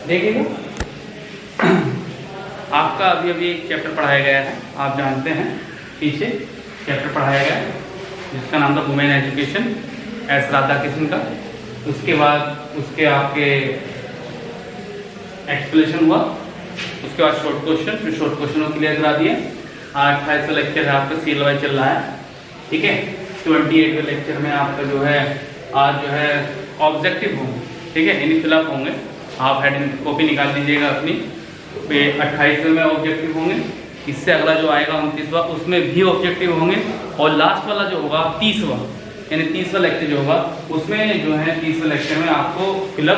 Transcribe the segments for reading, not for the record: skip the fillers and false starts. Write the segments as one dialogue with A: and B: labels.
A: देखिएगा, आपका अभी अभी एक चैप्टर पढ़ाया गया है, आप जानते हैं पीछे चैप्टर पढ़ाया गया है जिसका नाम था women education, S Radha Krishna का। उसके बाद उसके आपके एक्सप्लेनेशन हुआ, उसके बाद शॉर्ट क्वेश्चन, फिर शॉर्ट क्वेश्चन को क्लियर करा दिए। आज 28वां लेक्चर है आपका, CLY चल रहा है, ठीक है। 28वें लेक्चर में आपका जो है आज जो है ऑब्जेक्टिव होंगे, ठीक है, यानी फिलअप होंगे। आप हेडिंग कॉपी निकाल लीजिएगा अपनी, 28वें में ऑब्जेक्टिव होंगे। इससे अगला जो आएगा 29वां, उसमें भी ऑब्जेक्टिव होंगे। और लास्ट वाला जो होगा 30वां, यानी 30वां लेक्चर जो होगा उसमें जो है 30वें लेक्चर में आपको फिलअप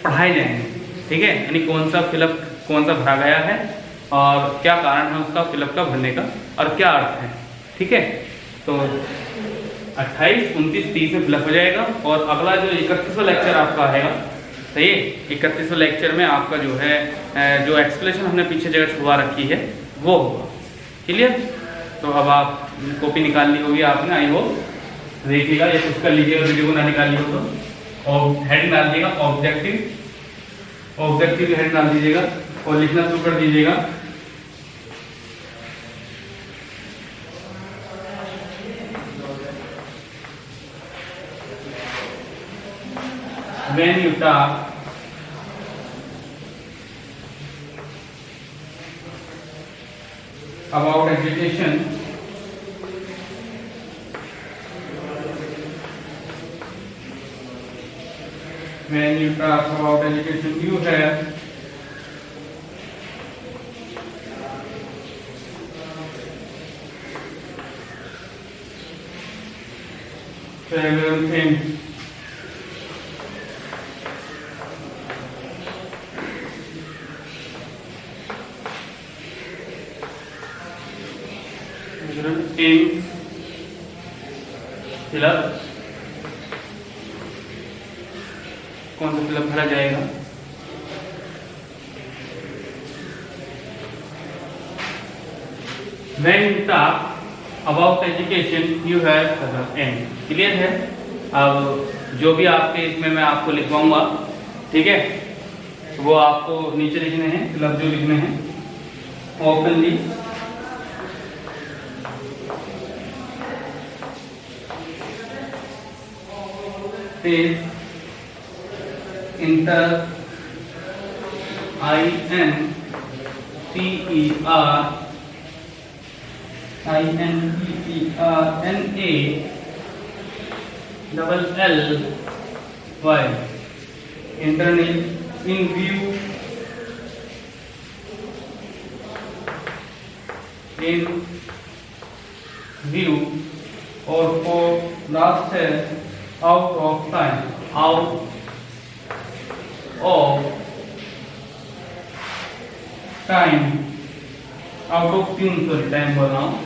A: पढ़ाए जाएंगे, ठीक है। यानी कौन सा फिलअप कौन सा भरा गया है और क्या कारण है उसका फिलअप का भरने का और क्या अर्थ है, ठीक है। तो 28, 29, 30 में फिलअप हो जाएगा। और अगला जो 31वां लेक्चर आपका आएगा, सही है, 31वें लेक्चर में आपका जो है जो एक्सप्लेनेशन हमने पीछे जगह छुपा रखी है वो होगा, क्लियर। तो अब आप कॉपी निकाल ली होगी आपने, आई हो देखिएगा, ये कुछ कर लीजिएगा, वीडियो को ना निकाल लियो तो। और हेड डाल दीजिएगा ऑब्जेक्टिव, ऑब्जेक्टिव हेड डाल दीजिएगा और लिखना शुरू कर दीजिएगा। When you talk about education, when you talk about education, you have several things fill up, कौन सा फिलअप भरा जाएगा। When you talk about education, you have several aims, clear है। अब जो भी आपके इसमें मैं आपको लिखवाऊंगा, ठीक है, वो आपको नीचे लिखने हैं, फिलअप जो लिखने हैं openly is inter INTERNALLY internal in view और for last है out of time, out of tune, sorry, time बोल रहा हूँ,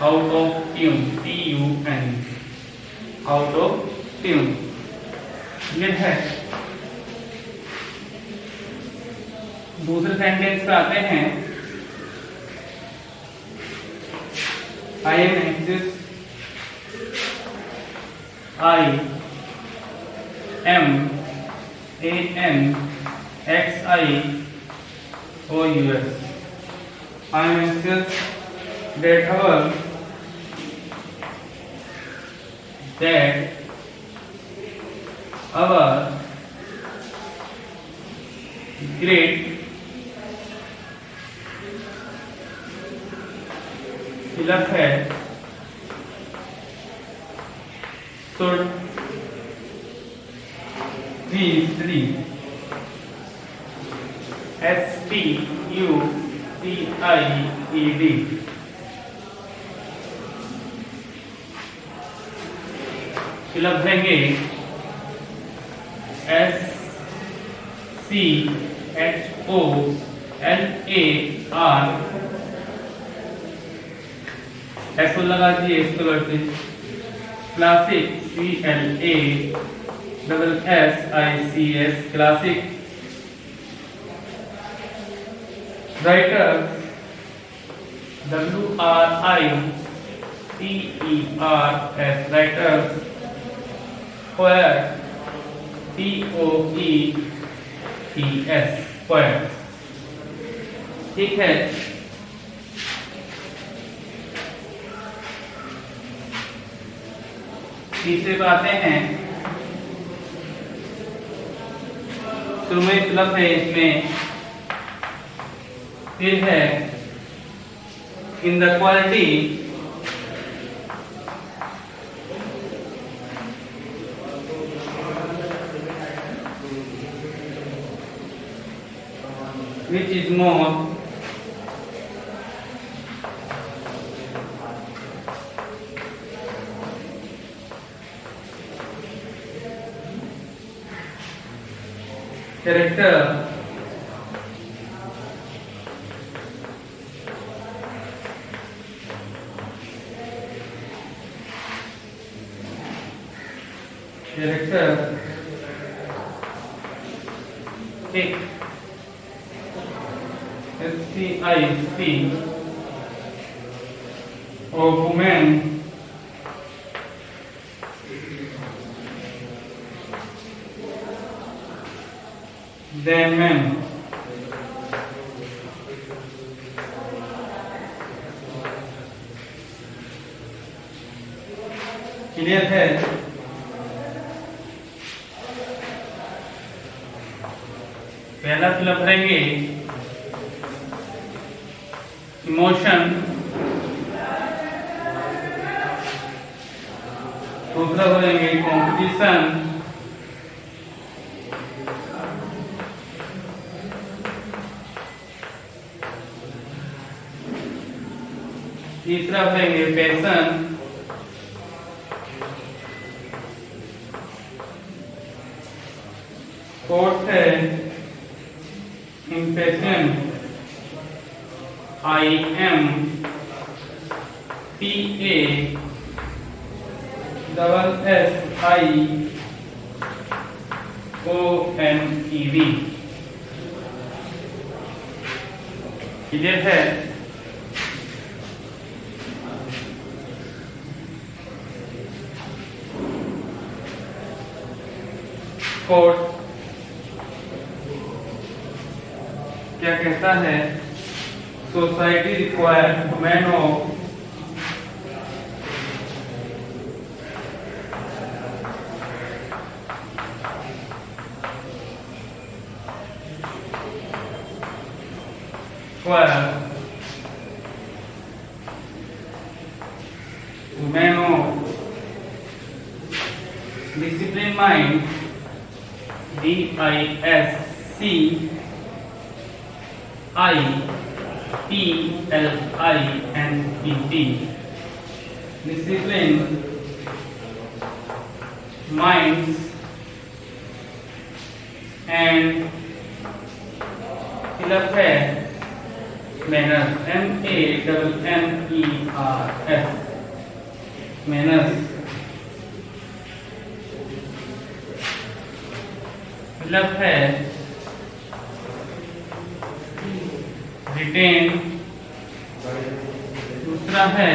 A: out of tune, TUN, out of tune, ये है। दूसरे सेंटेंस पे आते हैं, I am anxious, I am ANXIOUS, I am anxious that our great fill up है should be studied, STUDIED, fill up देंगे SCHOLAR, ऐसा लगा दिए इसको करते classic, CLASSICS, classic. Writer, WRITERS, writers. Poet, POET, STS square. ठीक है, तीसरे पे आते हैं। शुरू में प्लस है, इसमें फिर है in the quality which is more character ठीक SCIC of women than men। Clear है? पहला फिलअप भरेंगे इमोशन, दूसरा भरेंगे कॉम्पिटिशन, तीसरा भरेंगे पैशन, फोर्थ है इम्पेशेंट, IMPASSIONED। क्लियर है? फोर्थ क्या कहता है? Society requires women of women of disciplined mind, DISCIPLINED, disciplined minds and fill up है मैनर्स, MANNERS, मैनर्स। फिलअप है रिटेन, दूसरा है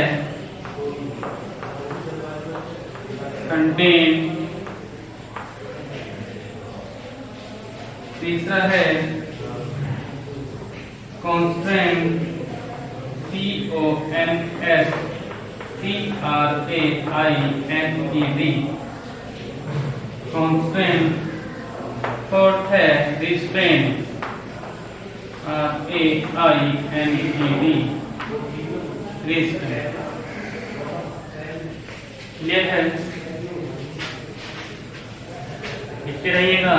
A: कंटेन, तीसरा है कॉन्स्ट्रेंट, CONSTRAINED, कॉन्स्टेंट। फोर्थ है रिस्ट्रेन, RAINED, रिस्ट्रेन। क्लियर है? लिखते रहिएगा।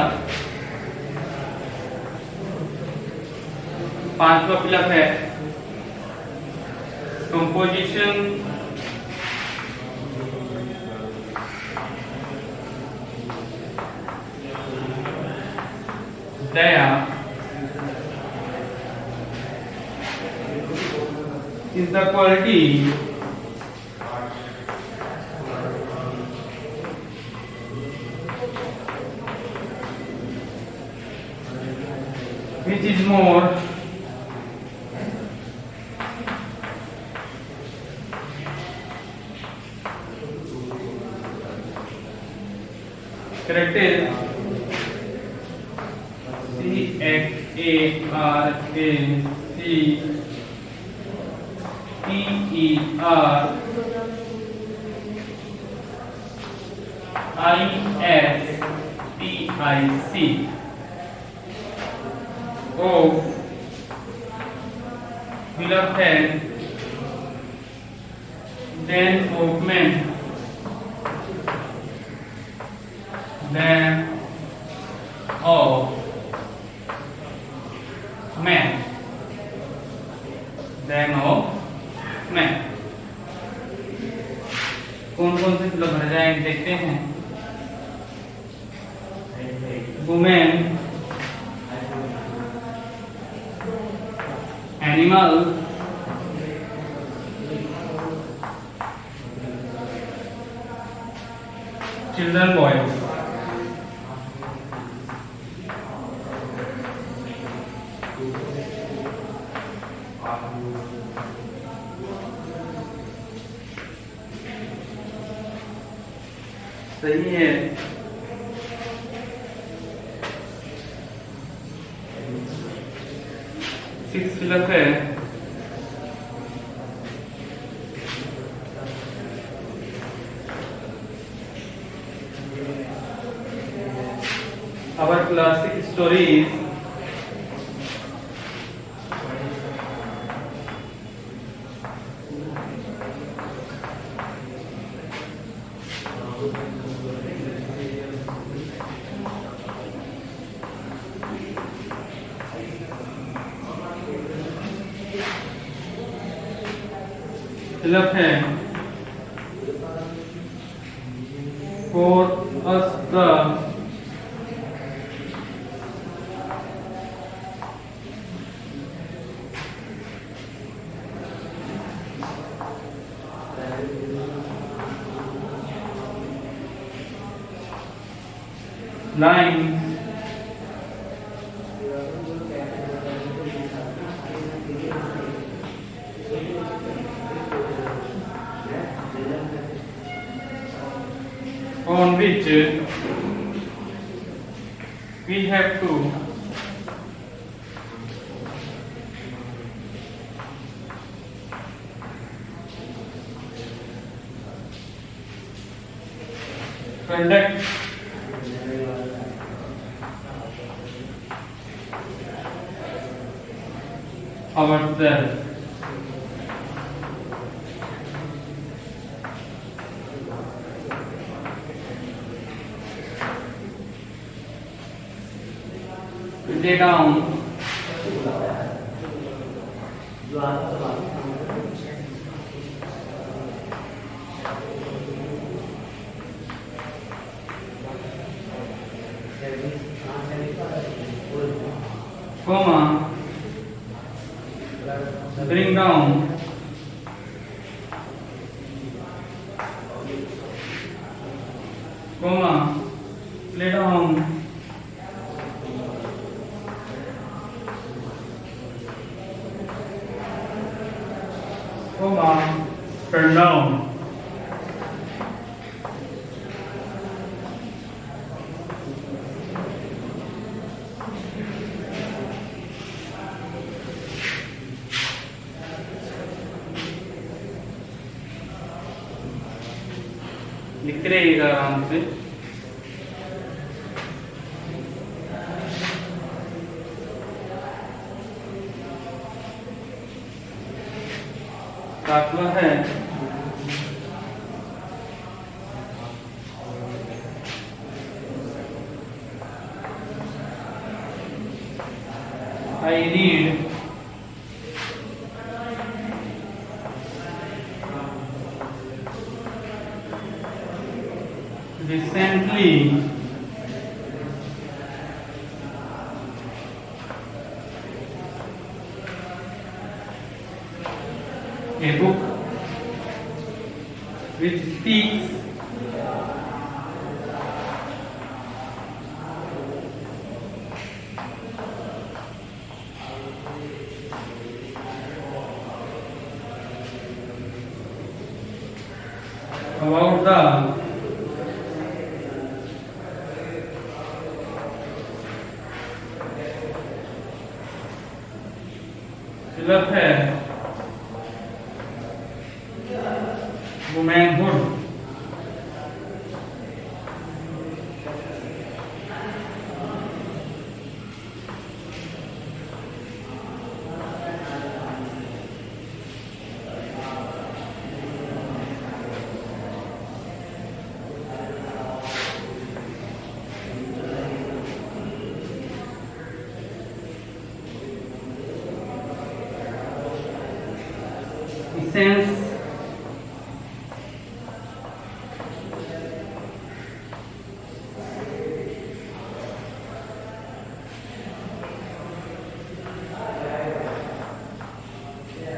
A: पांचवा फिलअप है composition, Daya is the quality which is more characteristic CHACARACTERISTIC of beloved head, then of men, then of men, then of men। कौन कौन से fill up भर जाएंगे देखते हैं। Women, animal, children boys. सही है। सिक्स फिलअप है। Our classic stories फिलअप है। For us the lines on which we have to conduct ourselves। Lay down comma, bring down, comma, lay down, comma, turn down। लिखते रहिएगा आराम से। सातवां है I read recently a book which speaks about the सिलफ है womanhood. Essence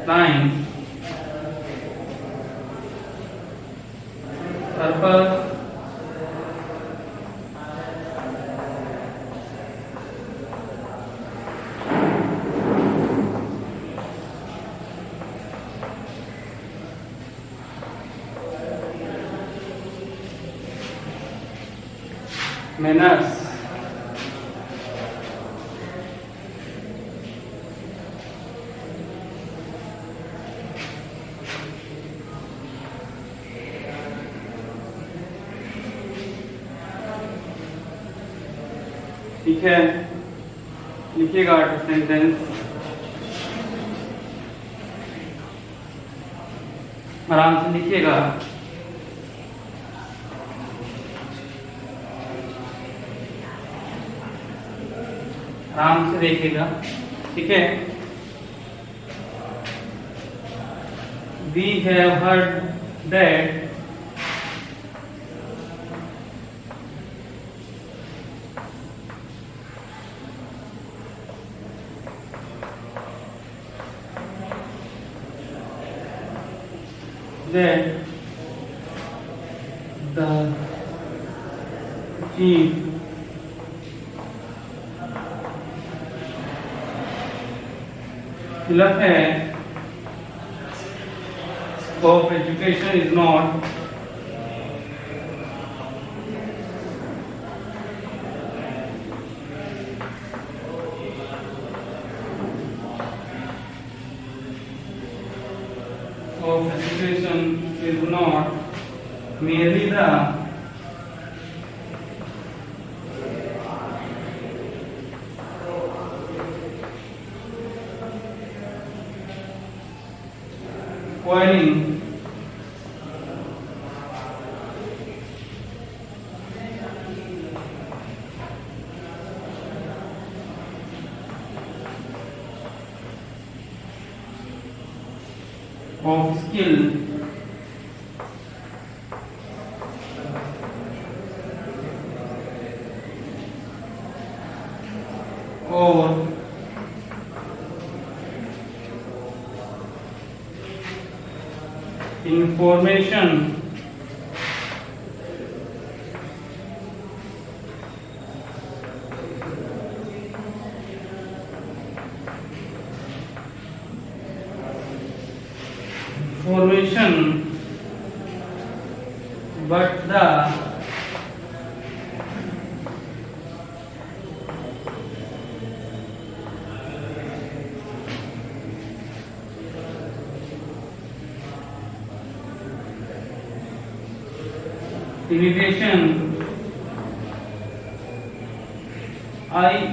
A: line purpose manners ठीक है, लिखिएगा सेंटेंस आराम से लिखिएगा। आराम से देखिएगा, ठीक है। We have heard that the chief फिलहाल है of education is not of education is not merely the acquiring of skill or information but the limitation I